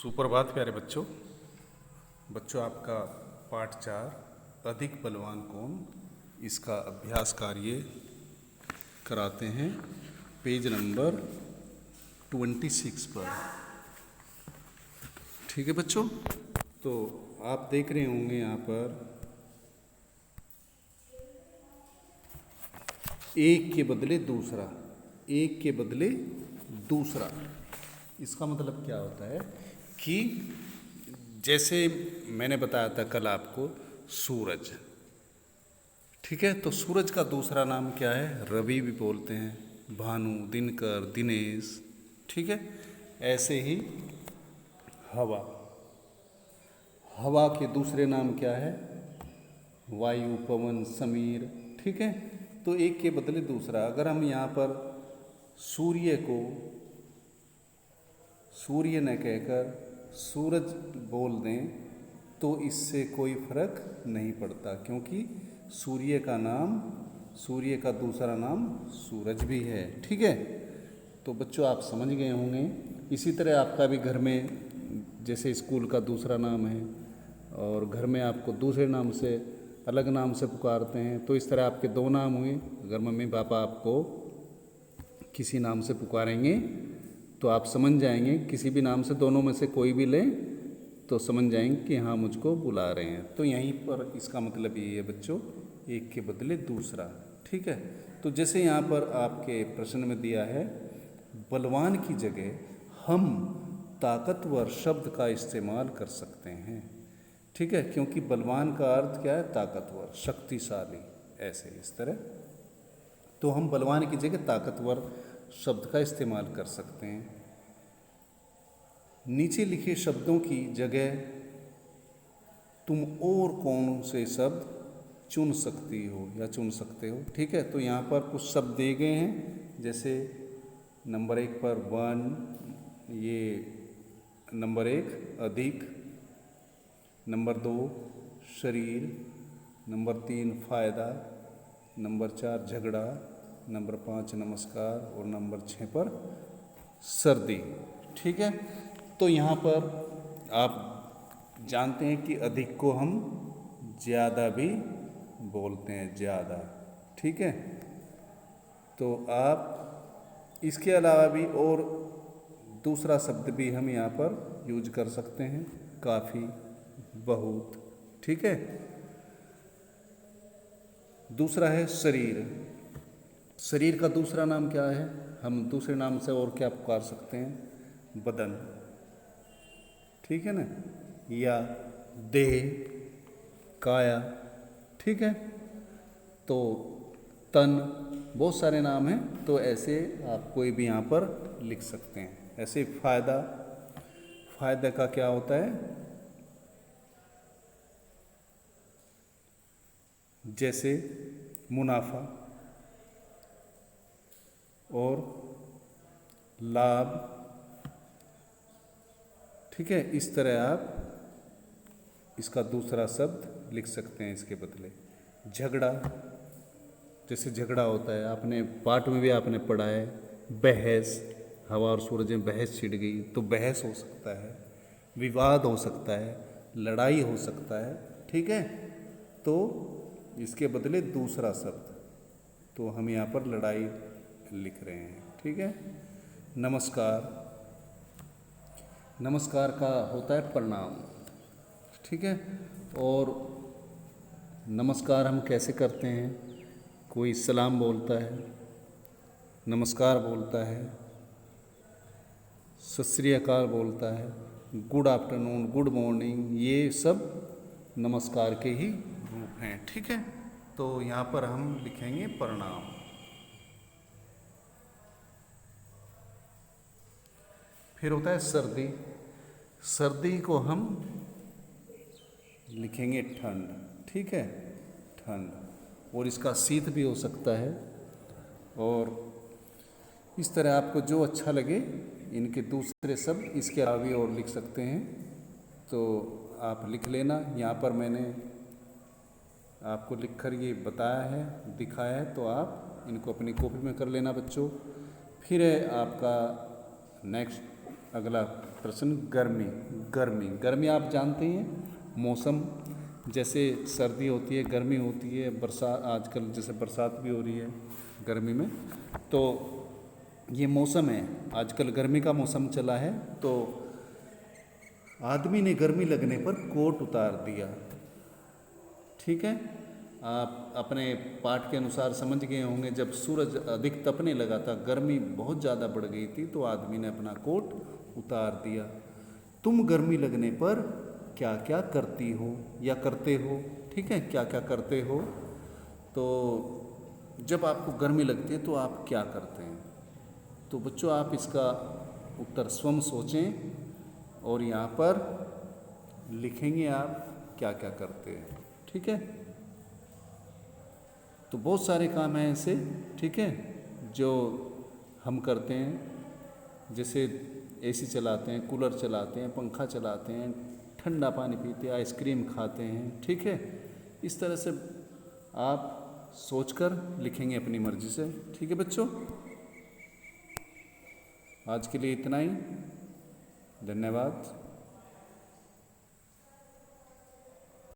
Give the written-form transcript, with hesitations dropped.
सुप्रभात प्यारे बच्चों। आपका पाठ 4 अधिक बलवान कौन, इसका अभ्यास कार्य कराते हैं पेज नंबर 26 पर। ठीक है बच्चों, तो आप देख रहे होंगे यहाँ पर एक के बदले दूसरा, एक के बदले दूसरा। इसका मतलब क्या होता है कि जैसे मैंने बताया था कल आपको सूरज, ठीक है, तो सूरज का दूसरा नाम क्या है? रवि भी बोलते हैं, भानु, दिनकर, दिनेश, ठीक है। ऐसे ही हवा, हवा के दूसरे नाम क्या है? वायु, पवन, समीर, ठीक है। तो एक के बदले दूसरा। अगर हम यहाँ पर सूर्य को सूर्य न कहकर सूरज बोल दें तो इससे कोई फर्क नहीं पड़ता, क्योंकि सूर्य का नाम, सूर्य का दूसरा नाम सूरज भी है, ठीक है। तो बच्चों आप समझ गए होंगे। इसी तरह आपका भी घर में जैसे स्कूल का दूसरा नाम है और घर में आपको दूसरे नाम से, अलग नाम से पुकारते हैं, तो इस तरह आपके दो नाम हुए। अगर मम्मी पापा आपको किसी नाम से पुकारेंगे तो आप समझ जाएंगे, किसी भी नाम से दोनों में से कोई भी लें तो समझ जाएंगे कि हाँ मुझको बुला रहे हैं। तो यहीं पर इसका मतलब ये है बच्चों, एक के बदले दूसरा, ठीक है। तो जैसे यहाँ पर आपके प्रश्न में दिया है, बलवान की जगह हम ताकतवर शब्द का इस्तेमाल कर सकते हैं, ठीक है, क्योंकि बलवान का अर्थ क्या है? ताकतवर, शक्तिशाली, ऐसे इस तरह। तो हम बलवान की जगह ताकतवर शब्द का इस्तेमाल कर सकते हैं। नीचे लिखे शब्दों की जगह तुम और कौन से शब्द चुन सकती हो या चुन सकते हो, ठीक है। तो यहाँ पर कुछ शब्द दिए गए हैं, जैसे नंबर 1 पर वन, ये नंबर 1 अधिक, नंबर 2 शरीर, नंबर 3 फायदा, नंबर 4 झगड़ा, नंबर 5 नमस्कार और नंबर 6 पर सर्दी, ठीक है। तो यहाँ पर आप जानते हैं कि अधिक को हम ज़्यादा भी बोलते हैं, ज़्यादा, ठीक है। तो आप इसके अलावा भी और दूसरा शब्द भी हम यहाँ पर यूज कर सकते हैं, काफ़ी, बहुत, ठीक है। दूसरा है शरीर। शरीर का दूसरा नाम क्या है? हम दूसरे नाम से और क्या पुकार सकते हैं? बदन, ठीक है ना, या देह, काया, ठीक है। तो तन, बहुत सारे नाम हैं, तो ऐसे आप कोई भी यहाँ पर लिख सकते हैं। ऐसे फायदा, फायदा का क्या होता है? जैसे मुनाफा और लाभ, ठीक है। इस तरह आप इसका दूसरा शब्द लिख सकते हैं इसके बदले। झगड़ा, जैसे झगड़ा होता है, आपने पाठ में भी आपने पढ़ा है, बहस, हवा और सूरज में बहस छिड़ गई, तो बहस हो सकता है, विवाद हो सकता है, लड़ाई हो सकता है, ठीक है। तो इसके बदले दूसरा शब्द, तो हम यहाँ पर लड़ाई लिख रहे हैं, ठीक है। नमस्कार, नमस्कार का होता है प्रणाम, ठीक है। और नमस्कार हम कैसे करते हैं? कोई सलाम बोलता है, नमस्कार बोलता है, सत श्री अकाल बोलता है, गुड आफ्टरनून, गुड मॉर्निंग, ये सब नमस्कार के ही रूप हैं, ठीक है। तो यहाँ पर हम लिखेंगे प्रणाम। फिर होता है सर्दी। सर्दी को हम लिखेंगे ठंड, ठीक है, ठंड, और इसका शीत भी हो सकता है। और इस तरह आपको जो अच्छा लगे, इनके दूसरे शब्द इसके अलावा भी और लिख सकते हैं, तो आप लिख लेना। यहाँ पर मैंने आपको लिखकर ये बताया है, दिखाया है, तो आप इनको अपनी कॉपी में कर लेना बच्चों। फिर है आपका नेक्स्ट अगला प्रश्न, गर्मी। गर्मी गर्मी आप जानते हैं, मौसम, जैसे सर्दी होती है, गर्मी होती है, बरसात, आजकल जैसे बरसात भी हो रही है गर्मी में, तो ये मौसम है। आजकल गर्मी का मौसम चला है, तो आदमी ने गर्मी लगने पर कोट उतार दिया। ठीक है, आप अपने पाठ के अनुसार समझ गए होंगे, जब सूरज अधिक तपने लगा था, गर्मी बहुत ज़्यादा बढ़ गई थी, तो आदमी ने अपना कोट उतार दिया। तुम गर्मी लगने पर क्या क्या करती हो या करते हो? ठीक है, क्या क्या करते हो? तो जब आपको गर्मी लगती है तो आप क्या करते हैं? तो बच्चों, आप इसका उत्तर स्वयं सोचें और यहाँ पर लिखेंगे आप क्या क्या करते हैं। ठीक है, तो बहुत सारे काम हैं ऐसे, ठीक है, जो हम करते हैं। जैसे एसी चलाते हैं, कूलर चलाते हैं, पंखा चलाते हैं, ठंडा पानी पीते हैं, आइसक्रीम खाते हैं। ठीक है, इस तरह से आप सोचकर लिखेंगे अपनी मर्जी से। ठीक है बच्चों, आज के लिए इतना ही। धन्यवाद।